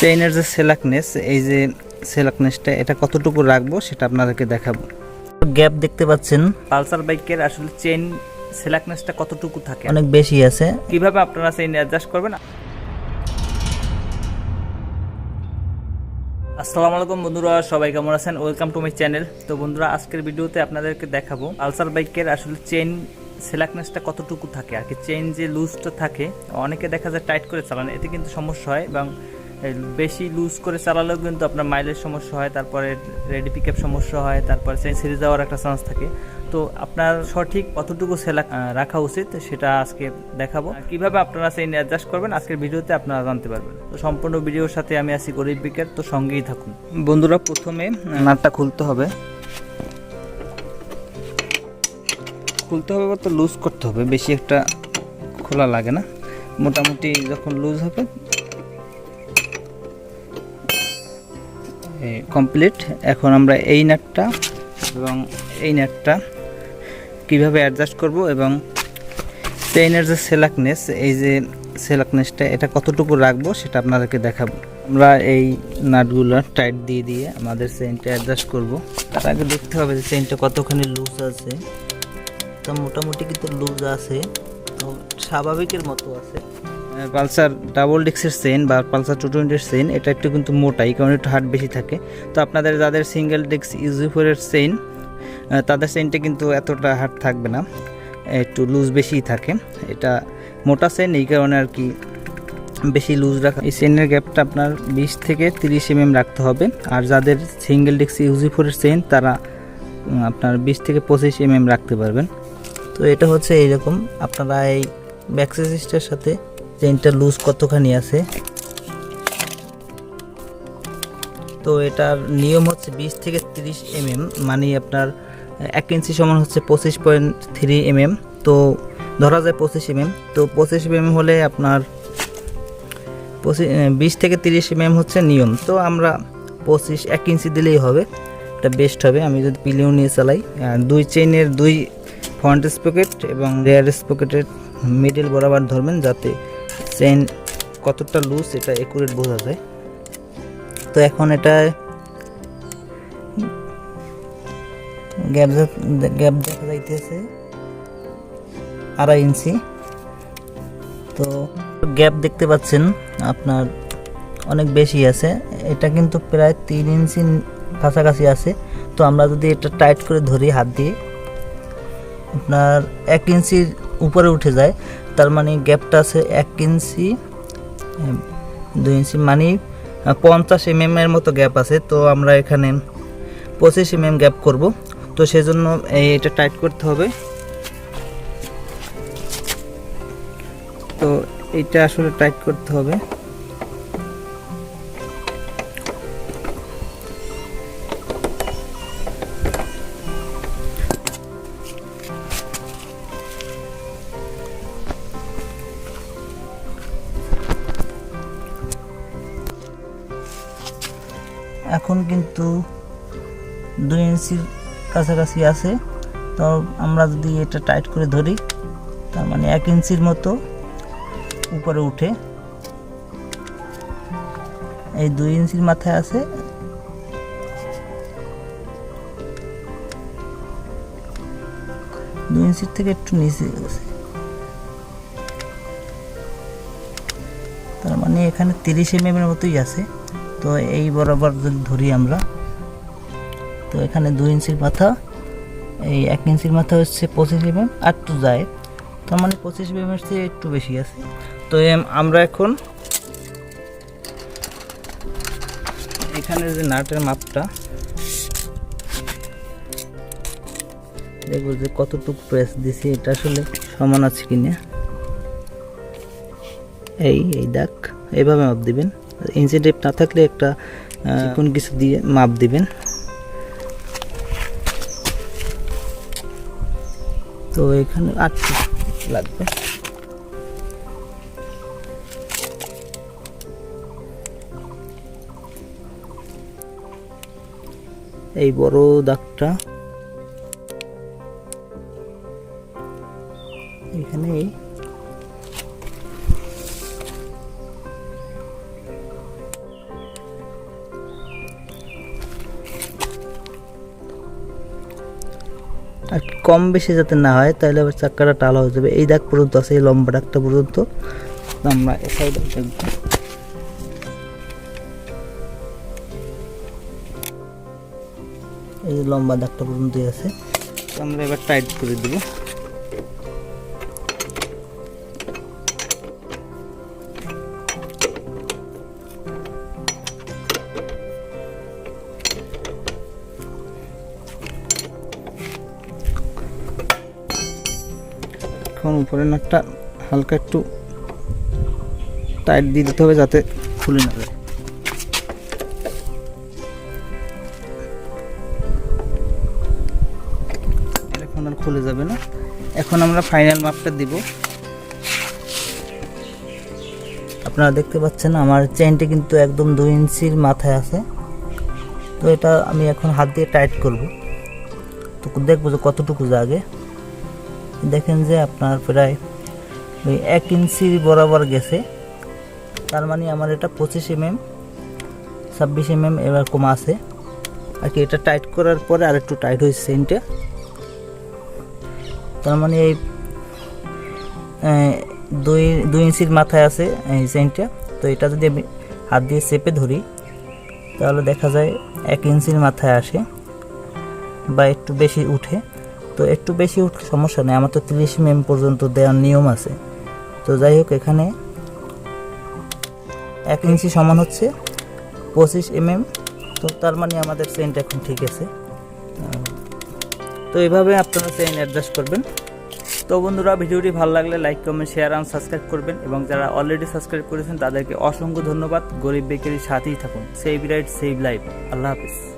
চেইনের যে স্ল্যাকনেস, এই যে স্ল্যাকনেসটা এটা কতটুকু রাখবো সেটা আপনাদেরকে দেখাবো। গ্যাপ দেখতে পাচ্ছেন, পালসার বাইকের আসলে চেইন স্ল্যাকনেসটা কতটুকু থাকে, অনেক বেশি আছে। কিভাবে আপনারা চেইন অ্যাডজাস্ট করবেন? আসসালামু আলাইকুম বন্ধুরা, সবাই কেমন আছেন? Welcome to my channel. তো বন্ধুরা, আজকের ভিডিওতে আপনাদেরকে দেখাবো পালসার বাইকের আসলে চেইন স্ল্যাকনেসটা কতটুকু থাকে আর কি। চেইন যে লুজটা থাকে, অনেকে দেখা যায় টাইট করে চালান, এতে কিন্তু সমস্যা হয়, এবং বেশি লুজ করে চালালেও কিন্তু আপনার মাইলেজ সমস্যা হয়, তারপরে রেডি পিক আপ সমস্যা হয়, তারপরে চেইন ছিঁড়ে যাওয়ার একটা চান্স থাকে। তো আপনার সঠিক কতটুকু রাখা উচিত সেটা আজকে দেখাবো। কিভাবে আপনারা চেইন অ্যাডজাস্ট করবেন আজকের ভিডিওতে আপনারা জানতে পারবেন। তো সম্পূর্ণ ভিডিওর সাথে আমি আছি গরিব বিকের, তো সঙ্গেই থাকুন। বন্ধুরা, প্রথমে নাটটা খুলতে হবে বা তো লুজ করতে হবে, বেশি একটা খোলা লাগে না, মোটামুটি যখন লুজ হবে কমপ্লিট। এখন আমরা এই নাটটা এবং এই নাটটা কীভাবে অ্যাডজাস্ট করব এবং চেইনের যে স্ল্যাকনেস, এই যে স্ল্যাকনেসটা এটা কতটুকু রাখবো সেটা আপনাদেরকে দেখাবো। আমরা এই নাটগুলো টাইট দিয়ে দিয়ে আমাদের চেইনটা অ্যাডজাস্ট করব। তার আগে দেখতে হবে যে চেইনটা কতখানি লুজ আছে। তো মোটামুটি কিন্তু লুজ আছে, তো স্বাভাবিকের মতো আছে। পালসার ডাবল ডিস্কের চেইন বা পালসার 220 চেইন এটা একটু কিন্তু মোটাই, কারণ একটু হার্ড বেশি থাকে। তো আপনাদের যাদের সিঙ্গেল ডিস্ক ইউজি4-এর চেইন, তাদের চেইনটা কিন্তু এতটা হার্ড থাকবে না, একটু লুজ বেশিই থাকে। এটা মোটা চেইন, এই কারণে আর কি বেশি লুজ রাখা। এই চেইনের গ্যাপটা আপনার 20 থেকে 30 mm রাখতে হবে। আর যাদের সিঙ্গেল ডিস্ক ইউজি4-এর চেইন, তারা আপনার 20 থেকে 25 mm রাখতে পারবেন। তো এটা হচ্ছে এইরকম, আপনারা এই ব্যাক চেসিসটার সাথে চেইনটা লুজ কতখানি আছে। তো এটার নিয়ম হচ্ছে 20 থেকে 30 mm, মানে আপনার 1 ইঞ্চি সমান হচ্ছে 25.3 mm। তো ধরা যায় 25 mm। তো 25 mm হলে আপনার 20 থেকে 30 mm হচ্ছে নিয়ম। তো আমরা 1 ইঞ্চি দিলেই হবে, এটা বেস্ট হবে। আমি যদি পিলিও নিয়ে চালাই, দুই চেইনের দুই ফ্রন্ট স্পকেট এবং রেয়ার স্পকেটের মিডল বরাবর ধরবেন, যাতে চেইন কতটা লুজ এটা একুরেট বোঝা যায়। তো এখন এটা গ্যাপ দেখা যাইতেছে 2.5 ইঞ্চি। তো গ্যাপ দেখতে পাচ্ছেন আপনার অনেক বেশি আছে, এটা কিন্তু প্রায় 3 ইঞ্চি কাছাকাছি আছে। তো আমরা যদি এটা টাইট করে ধরি হাত দিয়ে, আপনার 1 ইঞ্চির উপরে উঠে যায়, তার মানে গ্যাপটা আছে 1 ইঞ্চি 2 ইঞ্চি, মানে 50 mm এর মতো গ্যাপ আছে। তো আমরা এখানে 25 mm গ্যাপ করব। তো সেজন্য এটা টাইট করতে হবে। তো এটা আসলে টাইট করতে হবে। এখন কিন্তু 2 ইঞ্চির কাছাকাছি আছে। তো আমরা যদি এটা টাইট করে ধরি, তার মানে 1 ইঞ্চির মতো উপরে উঠে, এই 2 ইঞ্চির মাথায় আছে। দুই ইঞ্চির থেকে একটু নিচে আছে, তার মানে এখানে 30 mm এর মতোই আছে। তো এই বরাবর যদি ধরি আমরা, তো এখানে 2 ইঞ্চির মাথা, এই 1 ইঞ্চির মাথা হচ্ছে 25 mm, আর একটু যায়, তার মানে 25 mm এর চেয়ে একটু বেশি আছে। তো আমরা এখন এখানে যে নাটের মাপটা দেখবো যে কতটুকু প্রেস দিছি, এটা আসলে সমান আছে কিনা। এই দাগ এইভাবে মাপ দিবেন, ইঞ্চি টেপ না থাকলে একটা কোন কিছু দিয়ে মাপ দিবেন। তো এখানে 8 লাগবে। এই বড় দাগটা এখানে আর কম বেশি যাতে না হয়, তাহলে আবার চাক্কাটা টালা হয়ে যাবে। এই দাগ পর্যন্ত আছে, এই লম্বা দাগটা পর্যন্ত। আমরা এই সাইডে দেখব, এই লম্বা দাগটা পর্যন্তই আছে। আমরা এবার টাইট করে দেব। এখন উপরে নাটটা হালকা একটু টাইট দিয়ে দিতে হবে যাতে খুলে না যায়। এখন আর খুলে যাবে না। এখন আমরা ফাইনাল মাপটা দিব। আপনারা দেখতে পাচ্ছেন আমার চেইনটি কিন্তু একদম 2 ইঞ্চির মাথায় আছে। তো এটা আমি এখন হাত দিয়ে টাইট করব। তো দেখবো যে কতটুকু জাগে। দেখেন যে আপনার প্রায় ওই 1 ইঞ্চি বরাবর গেছে। তার মানে আমার এটা 25 mm 26 mm এরকম আছে আর কি। এটা টাইট করার পরে আর একটু টাইট হয়েছে চেইনটা। তার মানে এই 2 ইঞ্চির মাথায় আছে এই চেইনটা। তো এটা যদি আমি হাত দিয়ে চেপে ধরি তাহলে দেখা যায় 1 ইঞ্চির মাথায় আসে বা একটু বেশি উঠে। তো একটু বেশি উঠলে সমস্যা নেই, আমার তো 30 mm পর্যন্ত দেওয়ার নিয়ম আছে। তো যাই হোক, এখানে 1 ইঞ্চি সমান হচ্ছে 25 mm। তো তার মানে আমাদের চেইনটা এখন ঠিক আছে। তো এইভাবে আপনারা চেইন অ্যাডজাস্ট করবেন। তো বন্ধুরা, ভিডিওটি ভালো লাগলে লাইক কমেন্ট শেয়ার আর সাবস্ক্রাইব করবেন, এবং যারা অলরেডি সাবস্ক্রাইব করেছেন তাদেরকে অসংখ্য ধন্যবাদ। গরিব বেকারির সাথেই থাকুন। Save right save life. আল্লাহ হাফিজ।